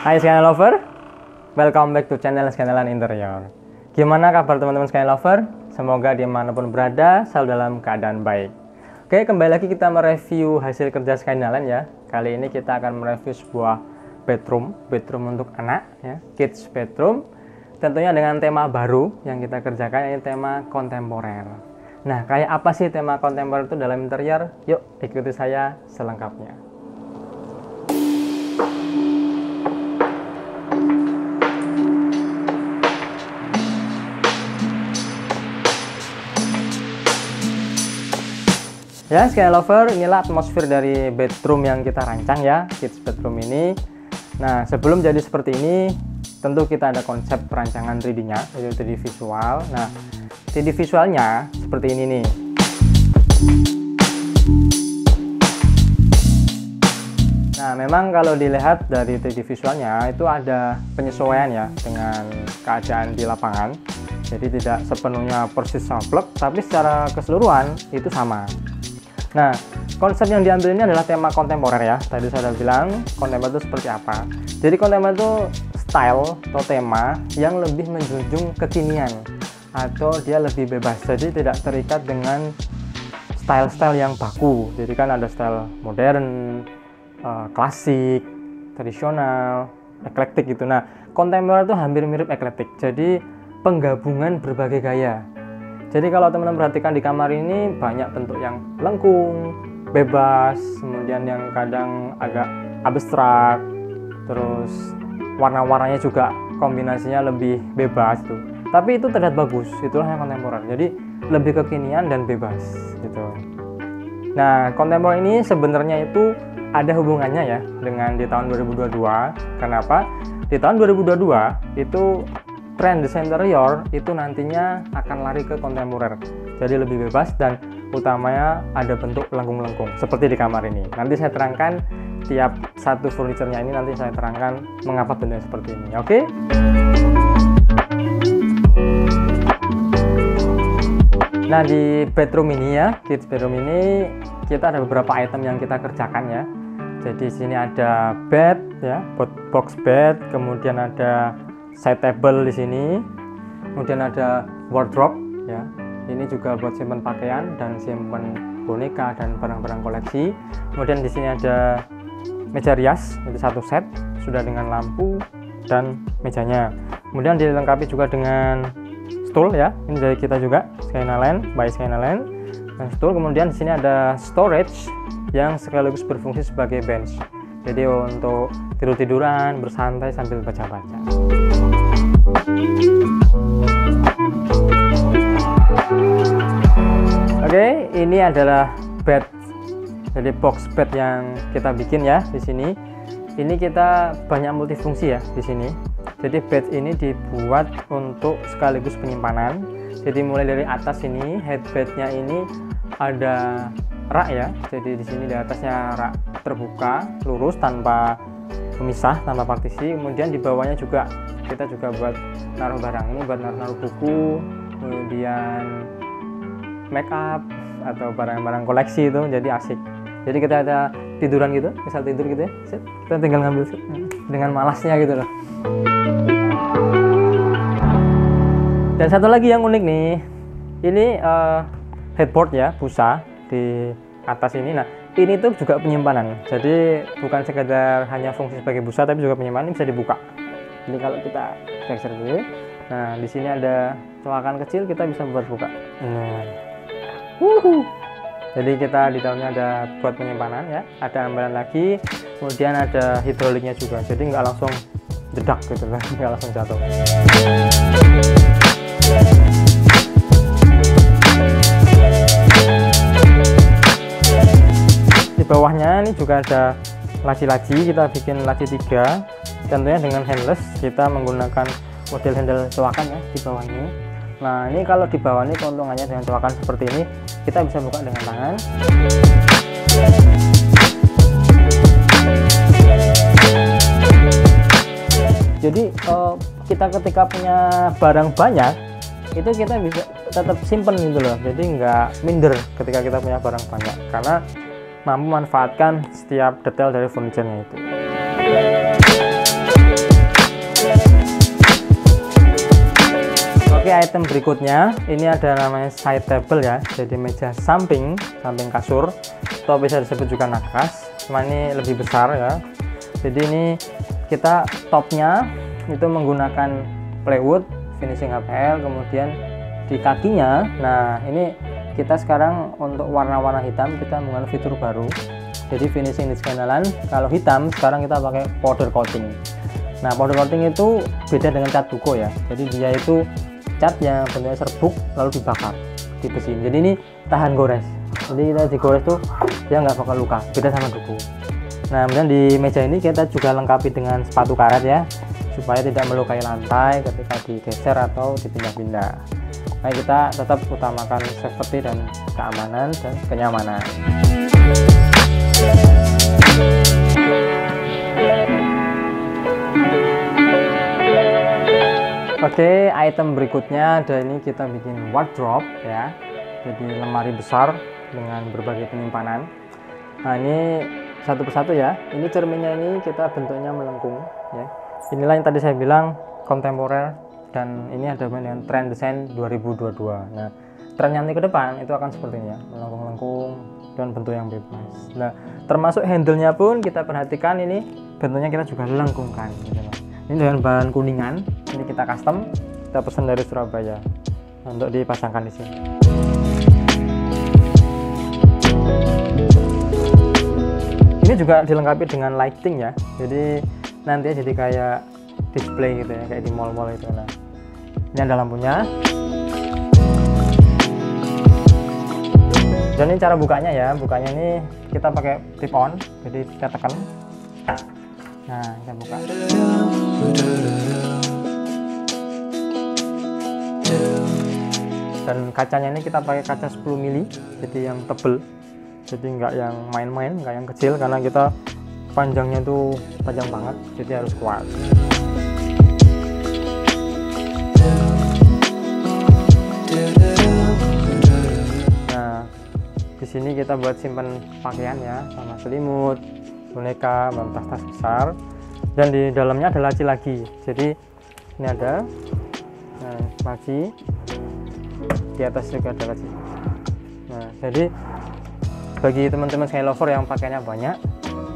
Hai Skyline Lover, welcome back to channel Skyline Interior. Gimana kabar teman-teman Skyline Lover? Semoga dimanapun berada selalu dalam keadaan baik. Oke, kembali lagi kita mereview hasil kerja Skyline ya. Kali ini kita akan mereview sebuah bedroom untuk anak ya, kids bedroom. Tentunya dengan tema baru yang kita kerjakan, ini tema kontemporer. Nah, kayak apa sih tema kontemporer itu dalam interior? Yuk ikuti saya selengkapnya. Ya, Skyline Lover, inilah atmosfer dari bedroom yang kita rancang ya, kids bedroom ini. Nah, sebelum jadi seperti ini, tentu kita ada konsep perancangan 3D-nya, yaitu 3D visual. Nah, 3D visualnya seperti ini nih. Nah, memang kalau dilihat dari 3D visualnya, itu ada penyesuaian ya dengan keadaan di lapangan. Jadi tidak sepenuhnya persis sama plek, tapi secara keseluruhan itu sama. Nah, konsep yang diambil ini adalah tema kontemporer ya. Tadi saya sudah bilang kontemporer itu seperti apa. Jadi kontemporer itu style atau tema yang lebih menjunjung kekinian atau dia lebih bebas. Jadi tidak terikat dengan style-style yang baku. Jadi kan ada style modern, klasik, tradisional, eklektik gitu. Nah, kontemporer itu hampir mirip eklektik. Jadi penggabungan berbagai gaya. Jadi kalau teman-teman perhatikan di kamar ini banyak bentuk yang lengkung, bebas, kemudian yang kadang agak abstrak, terus warna-warnanya juga kombinasinya lebih bebas tuh. Tapi itu terlihat bagus, itulah yang kontemporer. Jadi lebih kekinian dan bebas gitu. Nah, kontemporer ini sebenarnya itu ada hubungannya ya dengan di tahun 2022. Kenapa? Di tahun 2022 itu tren desain interior itu nantinya akan lari ke kontemporer, jadi lebih bebas dan utamanya ada bentuk lengkung-lengkung seperti di kamar ini. Nanti saya terangkan tiap satu furniturnya ini, nanti saya terangkan mengapa bentuknya seperti ini. Oke? Nah, di bedroom ini ya, kids bedroom ini kita ada beberapa item yang kita kerjakan ya. Jadi sini ada bed ya, box bed, kemudian ada side table di sini, kemudian ada wardrobe ya. Ini juga buat simpan pakaian dan simpan boneka dan barang-barang koleksi. Kemudian di sini ada meja rias, itu satu set sudah dengan lampu dan mejanya. Kemudian dilengkapi juga dengan stool ya. Ini dari kita juga, Skyline by Skyline. Dan stool, kemudian di sini ada storage yang sekaligus berfungsi sebagai bench. Jadi untuk tidur-tiduran, bersantai sambil baca-baca. Oke, ini adalah bed. Jadi box bed yang kita bikin ya di sini. Ini kita banyak multifungsi ya di sini. Jadi bed ini dibuat untuk sekaligus penyimpanan. Jadi mulai dari atas ini, headbednya ini ada rak ya. Jadi di sini di atasnya rak terbuka, lurus tanpa pemisah, tanpa partisi. Kemudian di bawahnya juga kita juga buat naruh barang. Ini buat naruh buku, kemudian make up atau barang-barang koleksi itu, jadi asik. Jadi kita ada tiduran gitu, misal tidur gitu ya, kita tinggal ngambil dengan malasnya gitu loh. Dan satu lagi yang unik nih, ini headboard ya, busa di atas ini. Nah, ini tuh juga penyimpanan. Jadi bukan sekedar hanya fungsi sebagai busa, tapi juga penyimpanan. Ini bisa dibuka. Jadi kalau kita geser dulu, nah di sini ada colokan kecil, kita bisa buat buka. Jadi kita di dalamnya ada buat penyimpanan ya, ada ambalan lagi, kemudian ada hidroliknya juga. Jadi nggak langsung jedak gitu kan, nggak langsung jatuh. Di bawahnya ini juga ada laci-laci, kita bikin laci 3, tentunya dengan handless. Kita menggunakan model handle coakan ya di bawah ini. Nah, ini kalau di bawah ini keuntungannya dengan coakan seperti ini, kita bisa buka dengan tangan. Jadi kita ketika punya barang banyak, itu kita bisa tetap simpen gitu loh. Jadi nggak minder ketika kita punya barang banyak, karena mampu memanfaatkan setiap detail dari furniture-nya itu. Oke, item berikutnya ini ada namanya side table ya, jadi meja samping kasur, atau bisa disebut juga nakas, cuma ini lebih besar ya. Jadi ini kita topnya itu menggunakan plywood finishing HPL, kemudian di kakinya, nah ini kita sekarang untuk warna-warna hitam kita menggunakan fitur baru. Jadi finishing di skenalan, kalau hitam sekarang kita pakai powder coating. Nah, powder coating itu beda dengan cat buko ya, jadi dia itu cat yang bentuknya serbuk lalu dibakar, dibersihin. Jadi ini tahan gores, jadi kita digores tuh dia nggak bakal luka, beda sama duku. Nah, kemudian di meja ini kita juga lengkapi dengan sepatu karet ya, supaya tidak melukai lantai ketika digeser atau dipindah-pindah. Nah, kita tetap utamakan safety dan keamanan dan kenyamanan. Oke, item berikutnya ada ini, kita bikin wardrobe ya, jadi lemari besar dengan berbagai penyimpanan. Nah, ini satu persatu ya. Ini cerminnya ini kita bentuknya melengkung ya. Inilah yang tadi saya bilang kontemporer, dan ini ada dengan tren desain 2022. Nah, tren nanti ke depan itu akan seperti ini ya, melengkung-lengkung dan bentuk yang bebas. Nah, termasuk handle-nya pun kita perhatikan, ini bentuknya kita juga lengkungkan gitu. Ini dengan bahan kuningan, ini kita custom, kita pesan dari Surabaya untuk dipasangkan di sini. Ini juga dilengkapi dengan lighting ya, jadi nanti jadi kayak display gitu ya, kayak di mall-mall itu. Nah, ini ada lampunya. Dan ini cara bukanya ya, bukanya ini kita pakai tip on, jadi kita tekan. Nah, kita buka. Dan kacanya ini kita pakai kaca 10 mili, jadi yang tebel, jadi nggak yang main-main, nggak yang kecil, karena kita panjangnya itu panjang banget, jadi harus kuat. Nah, di sini kita buat simpan pakaian ya, sama selimut, boneka, tas-tas besar, dan di dalamnya ada laci lagi. Jadi ini ada laci, di atas juga ada laci. Nah, jadi bagi teman-teman skylover yang pakainya banyak,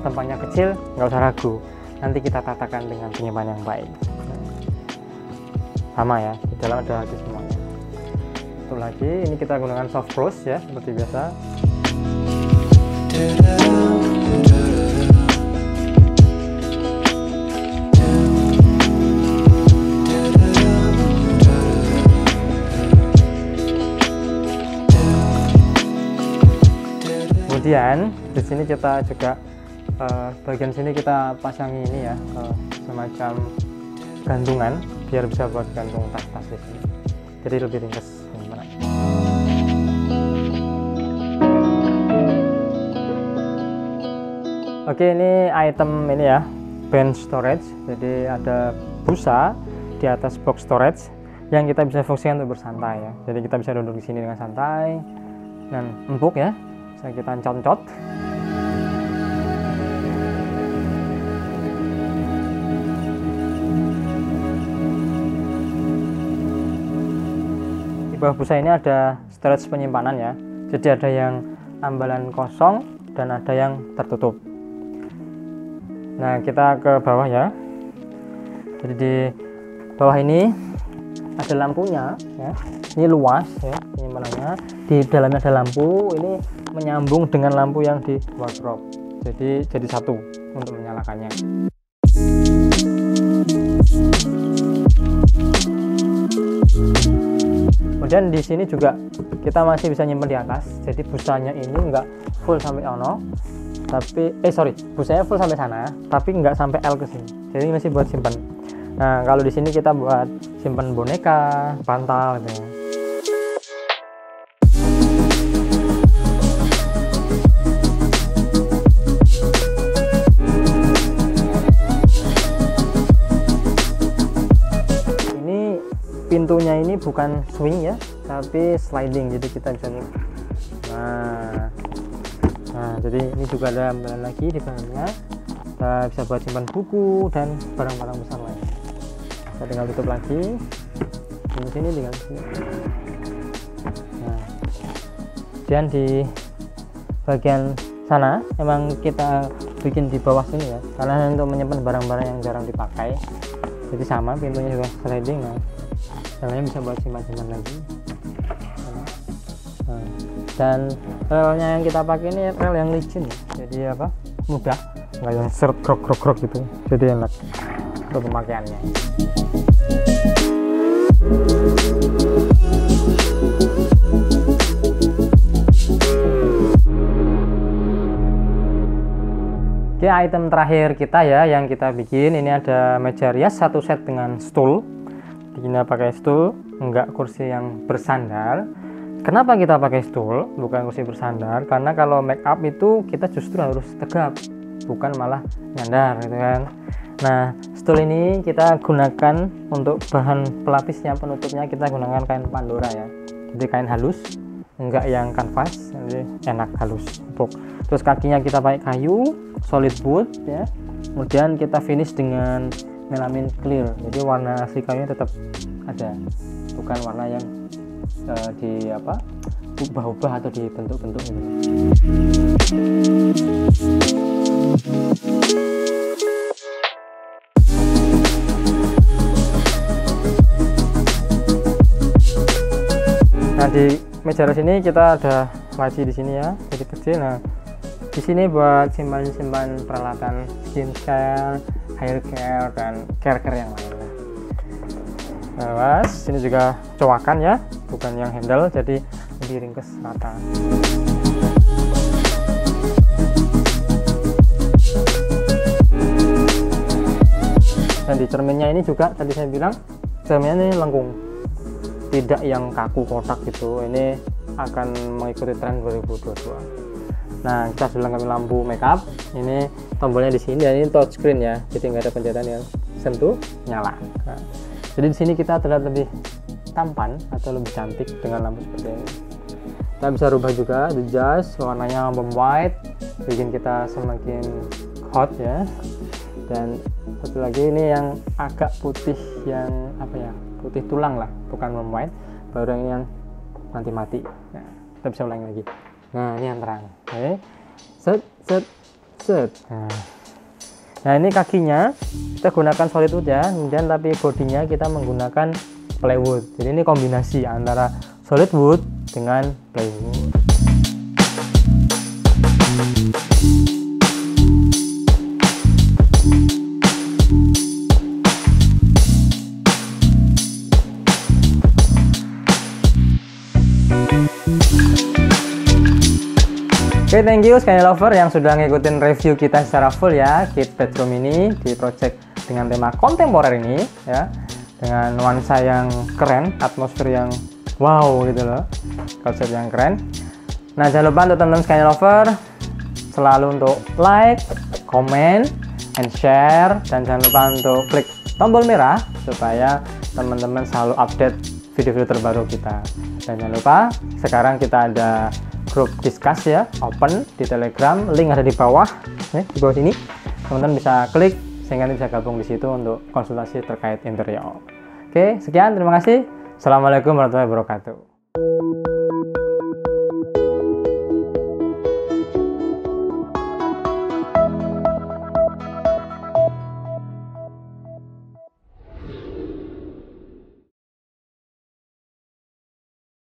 tempatnya kecil, nggak usah ragu, nanti kita tatakan dengan penyimpanan yang baik. Sama ya, di dalam ada laci semuanya. Satu lagi, ini kita gunakan soft close ya, seperti biasa. Kemudian di sini kita juga bagian sini kita pasangi ini ya, semacam gantungan biar bisa buat gantung tas-tas di sini. Jadi lebih ringkas. Oke, ini item ini ya, bench storage. Jadi ada busa di atas box storage yang kita bisa fungsikan untuk bersantai ya. Jadi kita bisa duduk di sini dengan santai dan empuk ya. Bisa kita concot. bawah busa ini ada storage penyimpanan ya. Jadi ada yang ambalan kosong dan ada yang tertutup. Nah, kita ke bawah ya. Jadi di bawah ini ada lampunya ya. Ini luas ya penyimpanannya. Di dalamnya ada lampu, ini menyambung dengan lampu yang di wardrobe. Jadi satu untuk menyalakannya. Kemudian di sini juga kita masih bisa nyimpen di atas. Jadi busanya ini enggak full sampai ono, tapi busanya full sampai sana, tapi enggak sampai L ke sini. Jadi masih buat simpan. Nah, kalau di sini kita buat simpan boneka, bantal gitu ya. Pintunya ini bukan swing ya, tapi sliding, jadi kita bisa nah jadi ini juga ada ambalan lagi di belakangnya. Kita bisa buat simpan buku dan barang-barang besar lain. Kita tinggal tutup lagi di sini, tinggal sini. Nah, dan di bagian sana emang kita bikin di bawah sini ya, karena untuk menyimpan barang-barang yang jarang dipakai. Jadi sama, pintunya juga sliding ya. Relnya bisa buat simpan-simpan lagi. Nah, dan relnya yang kita pakai ini rel yang licin ya. Jadi mudah, nggak yang seret krok gitu. Jadi enak untuk pemakaiannya. Oke, item terakhir kita ya yang kita bikin ini ada meja rias satu set dengan stool. Kita pakai stool, enggak kursi yang bersandar. Kenapa kita pakai stool, bukan kursi bersandar? Karena kalau make up itu kita justru harus tegap, bukan malah nyandar gitu kan. Nah, stool ini kita gunakan untuk bahan pelapisnya, penutupnya kita gunakan kain Pandora ya. Jadi kain halus, enggak yang kanvas, jadi enak halus empuk. Terus kakinya kita pakai kayu solid wood ya. Kemudian kita finish dengan melamin clear, jadi warna asli kayunya tetap ada, bukan warna yang ubah-ubah atau dibentuk-bentuk gitu. Nah, di meja rias ini kita ada laci di sini ya, jadi kecil. Nah, di sini buat simpan peralatan skincare, hair care, dan care yang lainnya. Nah, sini juga cowakan ya, bukan yang handle, jadi lebih ringkes rata. Dan di cerminnya ini juga tadi saya bilang cerminnya ini lengkung, tidak yang kaku kotak gitu. Ini akan mengikuti tren 2022. Nah, kita sudah lengkapi lampu makeup. Ini tombolnya di sini dan ini touchscreen ya, jadi nggak ada pencet yang sentuh nyala. Nah, jadi di sini kita terlihat lebih tampan atau lebih cantik dengan lampu seperti ini. Kita bisa rubah juga, adjust warnanya white, bikin kita semakin hot ya. Dan satu lagi ini yang agak putih, yang putih tulang lah, bukan white, baru yang nanti mati. Nah, kita bisa ulangi lagi. Nah, ini yang terang. Oke. Set. Nah, ini kakinya kita gunakan solid wood ya, kemudian tapi bodinya kita menggunakan plywood. Jadi ini kombinasi antara solid wood dengan plywood. Oke, thank you Sky Lover yang sudah ngikutin review kita secara full ya, kit bedroom ini di project dengan tema kontemporer ini ya, dengan nuansa yang keren, atmosfer yang wow gitu loh, konsep yang keren. Nah, jangan lupa untuk teman-teman Sky Lover selalu untuk like, comment, and share, dan jangan lupa untuk klik tombol merah supaya teman-teman selalu update video-video terbaru kita. Dan jangan lupa sekarang kita ada grup discuss ya, open di Telegram, link ada di bawah sini. Teman-teman bisa klik sehingga bisa gabung di situ untuk konsultasi terkait interior. Oke, sekian, terima kasih. Assalamualaikum warahmatullahi wabarakatuh. you.